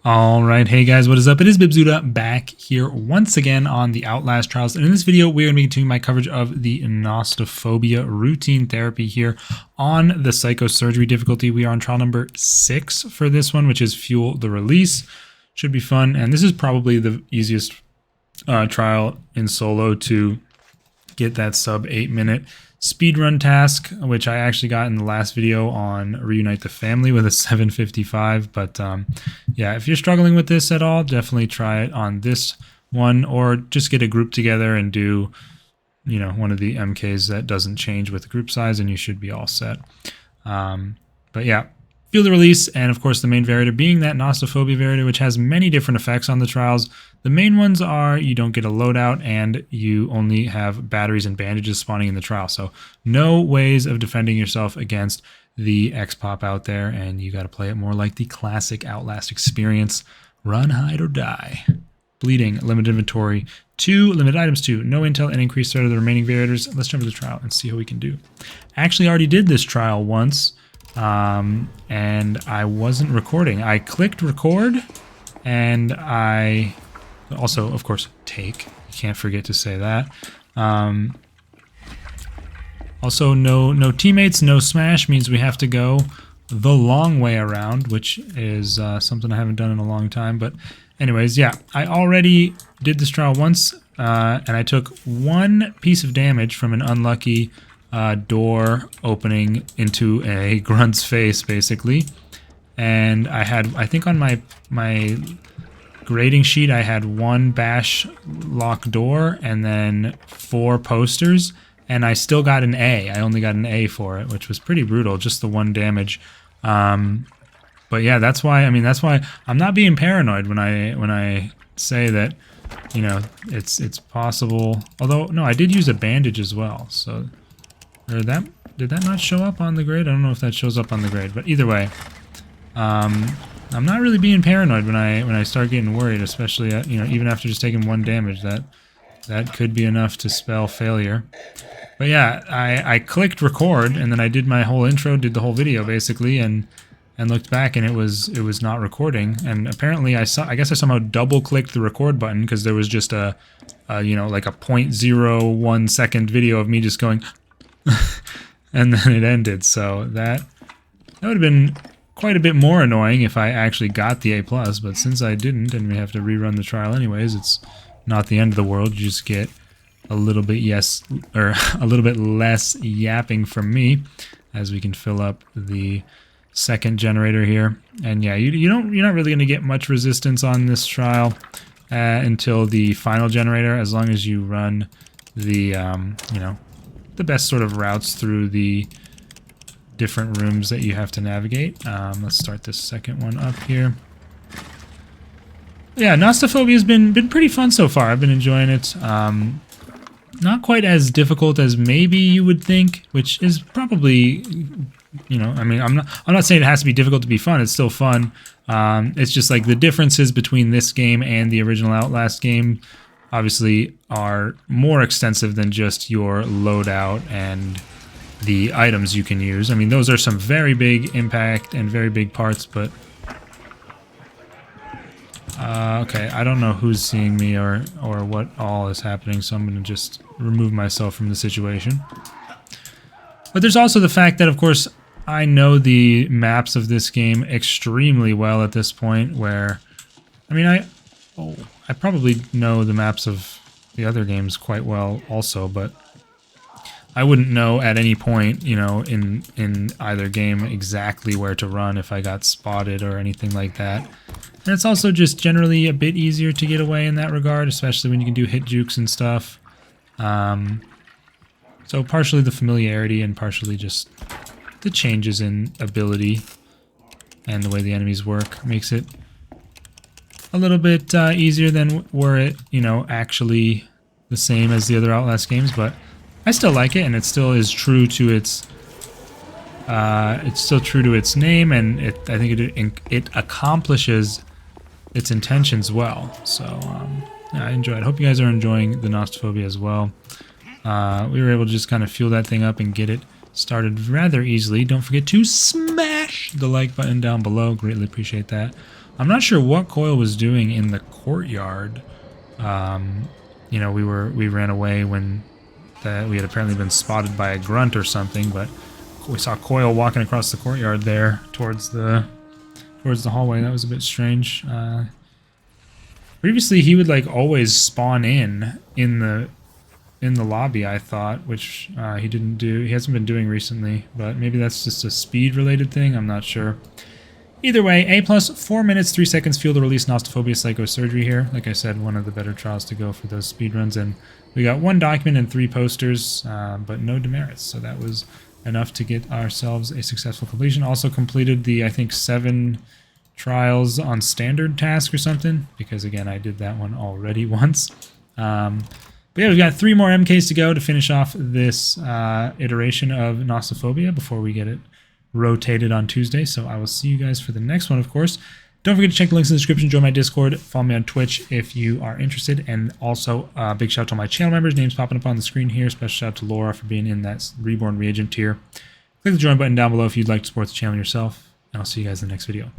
All right, hey guys, what is up? It is Bibzuda back here once again on the Outlast Trials, and in this video we're going to be continuing my coverage of the Nostophobia routine therapy here on the psychosurgery difficulty. We are on trial number 6 for this one, which is Fuel the Release. Should be fun, and this is probably the easiest trial in solo to get that sub 8-minute speedrun task, which I actually got in the last video on Reunite the Family with a 7:55. But yeah, if you're struggling with this at all, definitely try it on this one, or just get a group together and do, you know, one of the MKs that doesn't change with the group size, and you should be all set. But yeah, Feel the Release, and of course the main variator being that Nostophobia variator, which has many different effects on the trials. The main ones are you don't get a loadout and you only have batteries and bandages spawning in the trial. So no ways of defending yourself against the X-Pop out there, and you got to play it more like the classic Outlast experience. Run, hide, or die. Bleeding, limited inventory, 2, limited items 2, no intel, and increased threat of the remaining variators. Let's jump to the trial and see how we can do. I actually already did this trial once. And I wasn't recording. I clicked record, and I also, of course, take. You can't forget to say that. Also, no teammates, no smash means we have to go the long way around, which is something I haven't done in a long time. But anyways, yeah, I already did this trial once, and I took 1 piece of damage from an unlucky door opening into a grunt's face, basically. And I had, I think on my grading sheet, I had 1 bash lock door and then 4 posters, and I still got an A. I only got an A for it, which was pretty brutal, just the 1 damage. But yeah, that's why, I mean, that's why I'm not being paranoid when I say that, you know, it's possible. Although, no, I did use a bandage as well, so... Or did that not show up on the grade? I don't know if that shows up on the grade, but either way, I'm not really being paranoid when I start getting worried, especially you know, even after just taking 1 damage. That could be enough to spell failure. But yeah, I clicked record, and then I did my whole intro, did the whole video basically, and looked back, and it was not recording. And apparently I guess I somehow double clicked the record button, because there was just a you know, like a 0.01 second video of me just going. And then it ended, so that would have been quite a bit more annoying if I actually got the A+, but since I didn't, and we have to rerun the trial anyways, it's not the end of the world. You just get a little bit a little bit less yapping from me, as we can fill up the second generator here. And yeah, you're not really going to get much resistance on this trial until the final generator, as long as you run the you know, the best sort of routes through the different rooms that you have to navigate. Let's start this second one up here. Yeah, Nostophobia has been pretty fun so far. I've been enjoying it. Not quite as difficult as maybe you would think, which is probably, you know, I mean, I'm not saying it has to be difficult to be fun. It's still fun. It's just like the differences between this game and the original Outlast game obviously are more extensive than just your loadout and the items you can use. I mean, those are some very big impact and very big parts, but... okay, I don't know who's seeing me or what all is happening, so I'm going to just remove myself from the situation. But there's also the fact that, of course, I know the maps of this game extremely well at this point, where... I mean, I probably know the maps of the other games quite well also, but I wouldn't know at any point, you know, in either game exactly where to run if I got spotted or anything like that. And it's also just generally a bit easier to get away in that regard, especially when you can do hit jukes and stuff. So partially the familiarity and partially just the changes in ability and the way the enemies work makes it a little bit easier than were it, you know, actually the same as the other Outlast games, but I still like it, and it still is true to its name, and I think it accomplishes its intentions well. So yeah, I enjoy it. I hope you guys are enjoying the Nostophobia as well. We were able to just kind of fuel that thing up and get it started rather easily. Don't forget to smash the like button down below. Greatly appreciate that. I'm not sure what Coil was doing in the courtyard. You know, we ran away when we had apparently been spotted by a grunt or something, but we saw Coil walking across the courtyard there towards the hallway. That was a bit strange. Previously, he would like always spawn in the lobby, I thought, which he didn't do. He hasn't been doing recently, but maybe that's just a speed-related thing. I'm not sure. Either way, A+, 4 minutes, 3 seconds, field to release Nostophobia Psychosurgery here. Like I said, one of the better trials to go for those speed runs, and we got 1 document and 3 posters, but no demerits, so that was enough to get ourselves a successful completion. Also completed the, I think, 7 trials on standard task or something, because again, I did that one already once. But yeah, we've got 3 more MKs to go to finish off this iteration of Nostophobia before we get it rotated on Tuesday. So I will see you guys for the next one, of course. Don't forget to check the links in the description, join my Discord, follow me on Twitch if you are interested, and also big shout out to all my channel members, names popping up on the screen here. Special shout out to Laura for being in that Reborn Reagent tier. Click the join button down below if you'd like to support the channel yourself, and I'll see you guys in the next video.